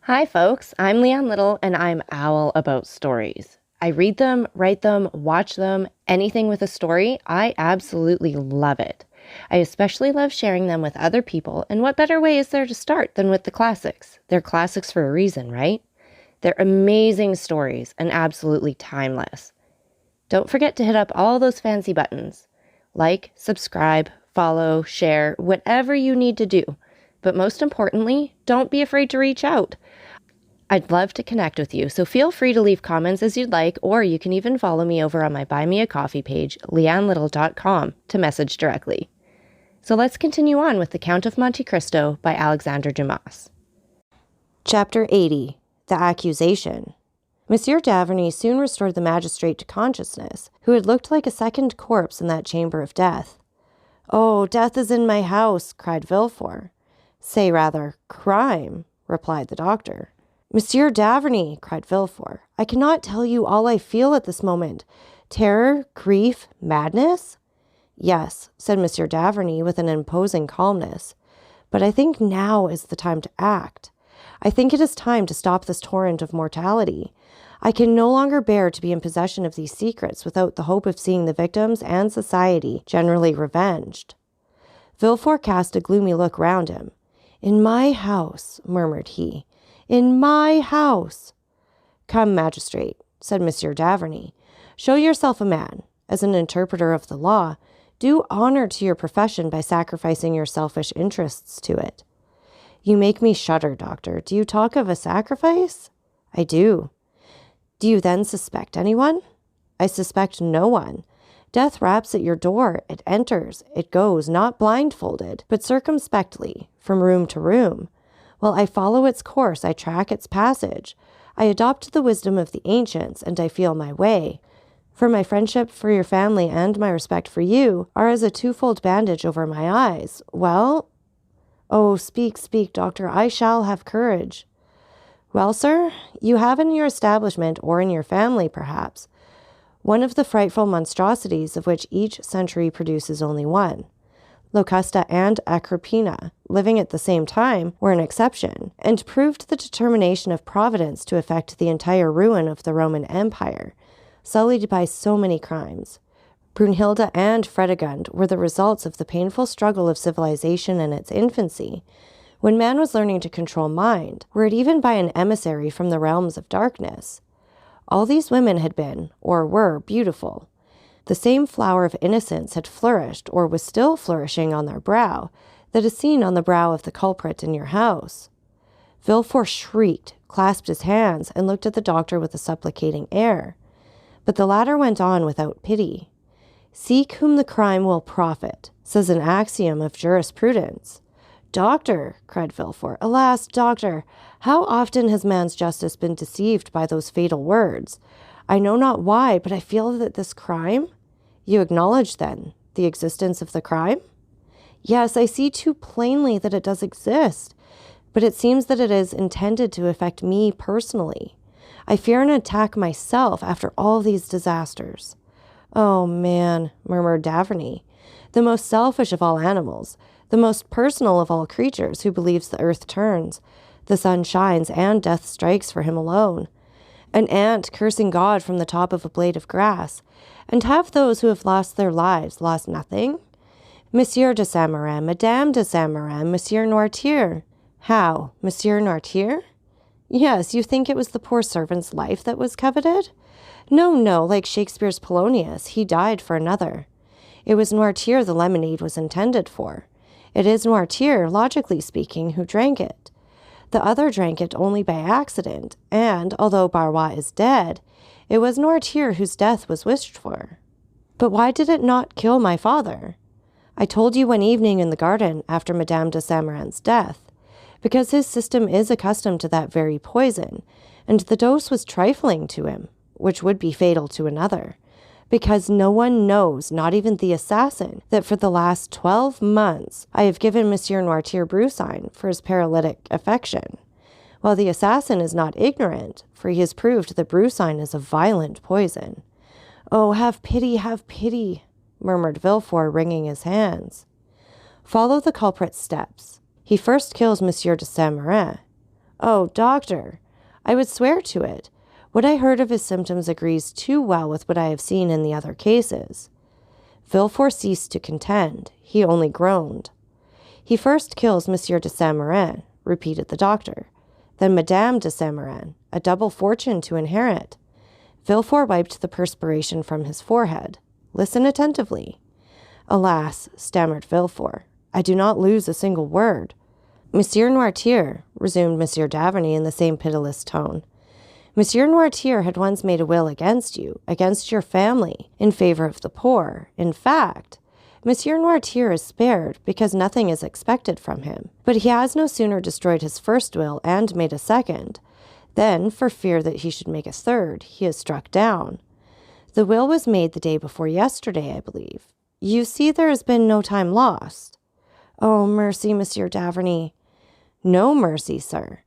Hi, folks. I'm Leanne Little, and I'm owl about stories. I read them, write them, watch them, anything with a story. I absolutely love it. I especially love sharing them with other people, and what better way is there to start than with the classics? They're classics for a reason, right? They're amazing stories and absolutely timeless. Don't forget to hit up all those fancy buttons. Like, subscribe, follow, share, whatever you need to do. But most importantly, don't be afraid to reach out. I'd love to connect with you, so feel free to leave comments as you'd like, or you can even follow me over on my Buy Me a Coffee page, leannelittle.com, to message directly. So let's continue on with The Count of Monte Cristo by Alexandre Dumas. Chapter 80. The Accusation. Monsieur d'Averny soon restored the magistrate to consciousness, who had looked like a second corpse in that chamber of death. "Oh, death is in my house," cried Villefort. "Say rather, crime," replied the doctor. "Monsieur d'Averny," cried Villefort, "I cannot tell you all I feel at this moment. Terror, grief, madness?" "Yes," said Monsieur d'Averny with an imposing calmness, "but I think now is the time to act. I think it is time to stop this torrent of mortality. I can no longer bear to be in possession of these secrets without the hope of seeing the victims and society generally revenged." Villefort cast a gloomy look round him. "In my house," murmured he. "In my house." "Come, magistrate," said Monsieur d'Averny. "Show yourself a man. As an interpreter of the law, do honor to your profession by sacrificing your selfish interests to it." "You make me shudder, doctor. Do you talk of a sacrifice?" "I do." "Do you then suspect anyone?" "I suspect no one. Death raps at your door. It enters. It goes, not blindfolded, but circumspectly, from room to room. While I follow its course, I track its passage. I adopt the wisdom of the ancients, and I feel my way. For my friendship for your family and my respect for you are as a twofold bandage over my eyes. Well?" "Oh, speak, speak, doctor. I shall have courage." "Well, sir, you have in your establishment, or in your family, perhaps, one of the frightful monstrosities of which each century produces only one. Locusta and Agrippina, living at the same time, were an exception, and proved the determination of Providence to effect the entire ruin of the Roman Empire, sullied by so many crimes. Brunhilde and Fredegund were the results of the painful struggle of civilization in its infancy, when man was learning to control mind, were it even by an emissary from the realms of darkness. All these women had been, or were, beautiful. The same flower of innocence had flourished, or was still flourishing on their brow, that is seen on the brow of the culprit in your house." Villefort shrieked, clasped his hands, and looked at the doctor with a supplicating air. But the latter went on without pity. "Seek whom the crime will profit," says an axiom of jurisprudence. "Doctor," cried Villefort, "alas, doctor, how often has man's justice been deceived by those fatal words? I know not why, but I feel that this crime—" "You acknowledge, then, the existence of the crime?" "Yes, I see too plainly that it does exist, but it seems that it is intended to affect me personally. I fear an attack myself after all these disasters." "Oh, man," murmured d'Averny, "the most selfish of all animals, the most personal of all creatures, who believes the earth turns, the sun shines, and death strikes for him alone. An ant cursing God from the top of a blade of grass, and have those who have lost their lives lost nothing? Monsieur de Saint-Méran, Madame de Saint-Méran, Monsieur Noirtier." "How, Monsieur Noirtier?" "Yes, you think it was the poor servant's life that was coveted? No, no, like Shakespeare's Polonius, he died for another. It was Noirtier the lemonade was intended for. It is Noirtier, logically speaking, who drank it. The other drank it only by accident, and, although Barois is dead, it was Noirtier whose death was wished for." "But why did it not kill my father?" "I told you one evening in the garden, after Madame de Saint-Méran's death. Because his system is accustomed to that very poison, and the dose was trifling to him, which would be fatal to another. Because no one knows, not even the assassin, that for the last 12 months I have given Monsieur Noirtier brucine for his paralytic affection, while the assassin is not ignorant, for he has proved that brucine is a violent poison. Oh, have pity, murmured Villefort, wringing his hands. Follow the culprit's steps. He first kills Monsieur de Saint-Méran. Oh, doctor, I would swear to it. What I heard of his symptoms agrees too well with what I have seen in the other cases. Villefort ceased to contend. He only groaned. He first kills Monsieur de Saint-Méran, repeated the doctor. Then Madame de Saint-Méran, a double fortune to inherit. Villefort wiped the perspiration from his forehead. Listen attentively. Alas, stammered Villefort, I do not lose a single word. Monsieur Noirtier, resumed Monsieur d'Averny in the same pitiless tone, Monsieur Noirtier had once made a will against you, against your family, in favor of the poor. In fact, Monsieur Noirtier is spared because nothing is expected from him. But he has no sooner destroyed his first will and made a second, then, for fear that he should make a third, he is struck down. The will was made the day before yesterday, I believe. You see there has been no time lost. Oh, mercy, Monsieur d'Averny. No mercy, sir.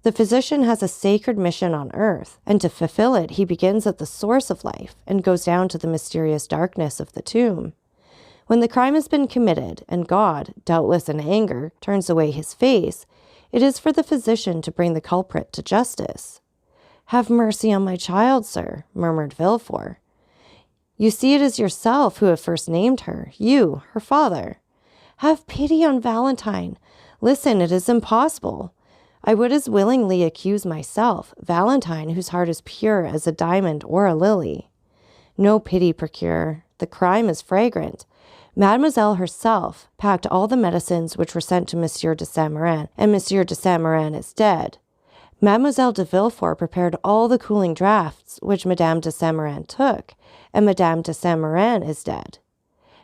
The physician has a sacred mission on earth, and to fulfill it he begins at the source of life and goes down to the mysterious darkness of the tomb. When the crime has been committed, and God, doubtless in anger, turns away his face, it is for the physician to bring the culprit to justice. Have mercy on my child, sir, murmured Villefort. You see it is yourself who have first named her, you, her father. Have pity on Valentine. Listen, it is impossible. I would as willingly accuse myself, Valentine, whose heart is pure as a diamond or a lily. No pity, procureur. The crime is flagrant. Mademoiselle herself packed all the medicines which were sent to Monsieur de Saint-Méran, and Monsieur de Saint-Méran is dead. Mademoiselle de Villefort prepared all the cooling draughts which Madame de Saint-Méran took, and Madame de Saint-Méran is dead.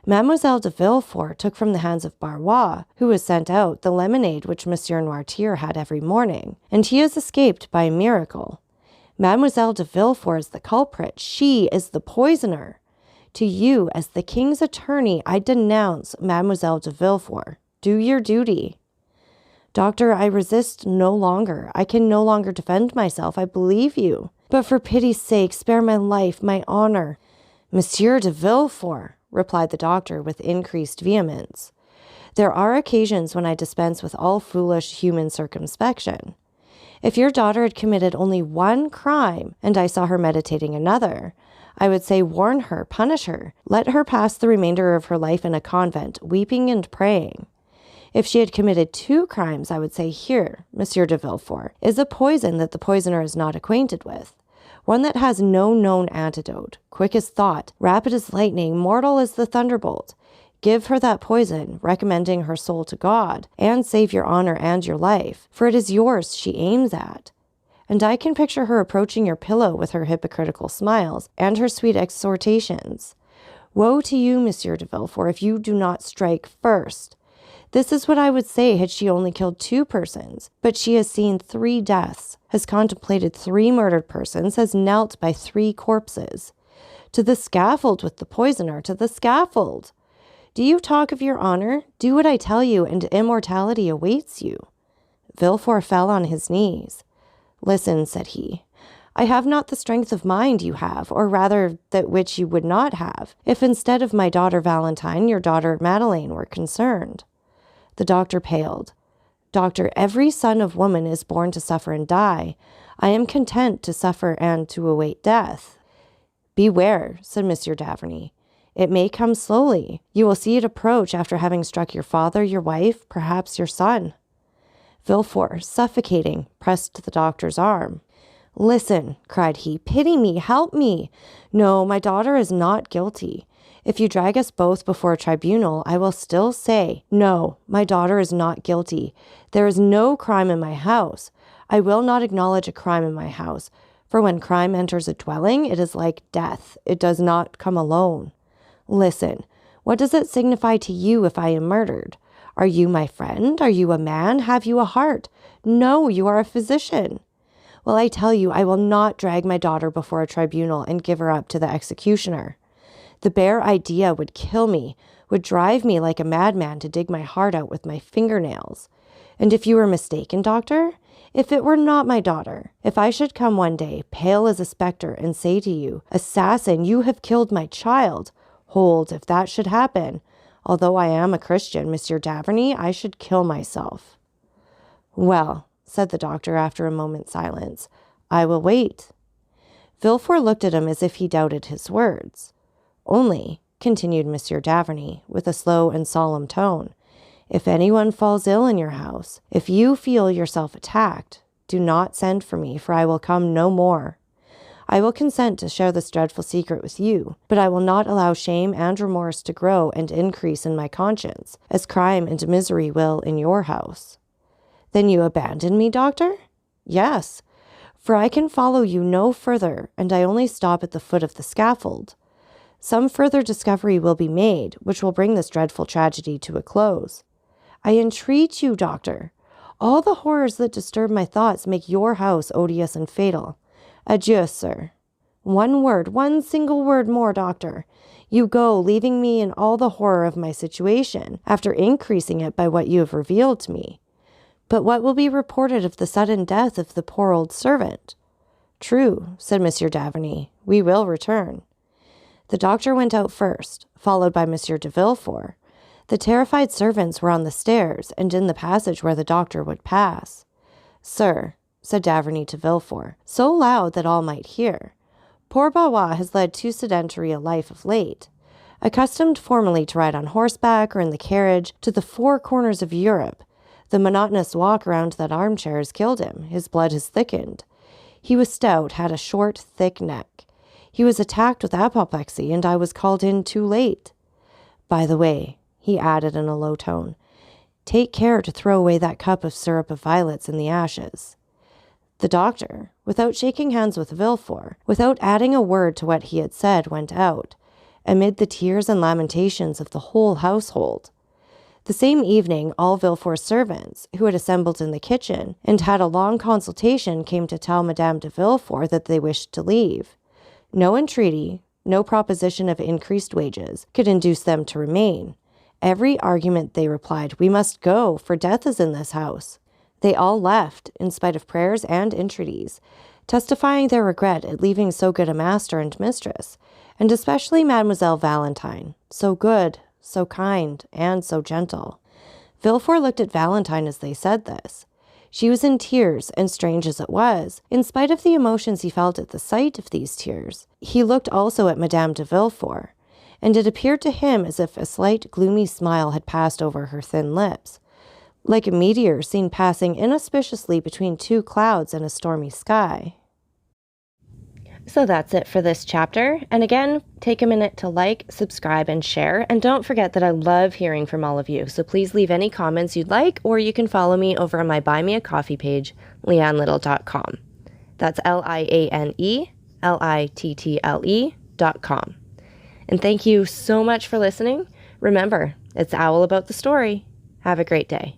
Mademoiselle de Villefort took from the hands of Barois, who was sent out, the lemonade which Monsieur Noirtier had every morning, and he has escaped by a miracle. Mademoiselle de Villefort is the culprit. She is the poisoner. To you, as the king's attorney, I denounce Mademoiselle de Villefort. Do your duty. Doctor, I resist no longer. I can no longer defend myself. I believe you. But for pity's sake, spare my life, my honor. Monsieur de Villefort, replied the doctor with increased vehemence. There are occasions when I dispense with all foolish human circumspection. If your daughter had committed only one crime, and I saw her meditating another, I would say warn her, punish her, let her pass the remainder of her life in a convent, weeping and praying. If she had committed two crimes, I would say, here, Monsieur de Villefort, is a poison that the poisoner is not acquainted with, one that has no known antidote, quick as thought, rapid as lightning, mortal as the thunderbolt. Give her that poison, recommending her soul to God, and save your honor and your life, for it is yours she aims at. And I can picture her approaching your pillow with her hypocritical smiles and her sweet exhortations. Woe to you, Monsieur de Villefort, if you do not strike first. This is what I would say had she only killed two persons, but she has seen 3 deaths, has contemplated 3 murdered persons, has knelt by 3 corpses. To the scaffold with the poisoner, to the scaffold. Do you talk of your honor? Do what I tell you, and immortality awaits you. Villefort fell on his knees. Listen, said he. I have not the strength of mind you have, or rather that which you would not have, if instead of my daughter Valentine, your daughter Madeleine were concerned. The doctor paled. Doctor, every son of woman is born to suffer and die. I am content to suffer and to await death. Beware, said Monsieur d'Averny. It may come slowly. You will see it approach after having struck your father, your wife, perhaps your son. Villefort, suffocating, pressed the doctor's arm. Listen, cried he, pity me, help me. No, my daughter is not guilty. If you drag us both before a tribunal, I will still say, no, my daughter is not guilty. There is no crime in my house. I will not acknowledge a crime in my house, for when crime enters a dwelling, it is like death. It does not come alone. Listen, what does it signify to you if I am murdered? Are you my friend? Are you a man? Have you a heart? No, you are a physician. Well, I tell you, I will not drag my daughter before a tribunal and give her up to the executioner. The bare idea would kill me, would drive me like a madman to dig my heart out with my fingernails. And if you were mistaken, doctor, if it were not my daughter, if I should come one day, pale as a spectre, and say to you, assassin, you have killed my child, hold, if that should happen, although I am a Christian, Monsieur d'Averny, I should kill myself. Well, said the doctor after a moment's silence. I will wait. Villefort looked at him as if he doubted his words. Only, continued Monsieur d'Averny, with a slow and solemn tone, if anyone falls ill in your house, if you feel yourself attacked, do not send for me, for I will come no more. I will consent to share this dreadful secret with you, but I will not allow shame and remorse to grow and increase in my conscience, as crime and misery will in your house. Then you abandon me, doctor? Yes, for I can follow you no further, and I only stop at the foot of the scaffold. Some further discovery will be made, which will bring this dreadful tragedy to a close. I entreat you, doctor. All the horrors that disturb my thoughts make your house odious and fatal. Adieu, sir. One single word more, doctor. You go, leaving me in all the horror of my situation, after increasing it by what you have revealed to me. But what will be reported of the sudden death of the poor old servant? True, said Monsieur d'Averny. We will return. The doctor went out first, followed by Monsieur de Villefort. The terrified servants were on the stairs and in the passage where the doctor would pass. Sir, said d'Averny to Villefort, so loud that all might hear, poor Barois has led too sedentary a life of late. Accustomed formerly to ride on horseback or in the carriage to the four corners of Europe, the monotonous walk around that armchair has killed him. His blood has thickened. He was stout, had a short, thick neck. He was attacked with apoplexy, and I was called in too late. By the way, he added in a low tone, take care to throw away that cup of syrup of violets in the ashes. The doctor, without shaking hands with Villefort, without adding a word to what he had said, went out, amid the tears and lamentations of the whole household. The same evening, all Villefort's servants, who had assembled in the kitchen and had a long consultation, came to tell Madame de Villefort that they wished to leave. No entreaty, no proposition of increased wages could induce them to remain. Every argument, they replied, we must go, for death is in this house. They all left, in spite of prayers and entreaties, testifying their regret at leaving so good a master and mistress, and especially Mademoiselle Valentine, so good, so kind, and so gentle. Villefort looked at Valentine as they said this. She was in tears, and strange as it was, in spite of the emotions he felt at the sight of these tears, he looked also at Madame de Villefort, and it appeared to him as if a slight gloomy smile had passed over her thin lips, like a meteor seen passing inauspiciously between two clouds in a stormy sky. So that's it for this chapter. And again, take a minute to like, subscribe, and share. And don't forget that I love hearing from all of you. So please leave any comments you'd like, or you can follow me over on my Buy Me a Coffee page, leannelittle.com. That's LIANELITTLE.com. And thank you so much for listening. Remember, it's Owl About the Story. Have a great day.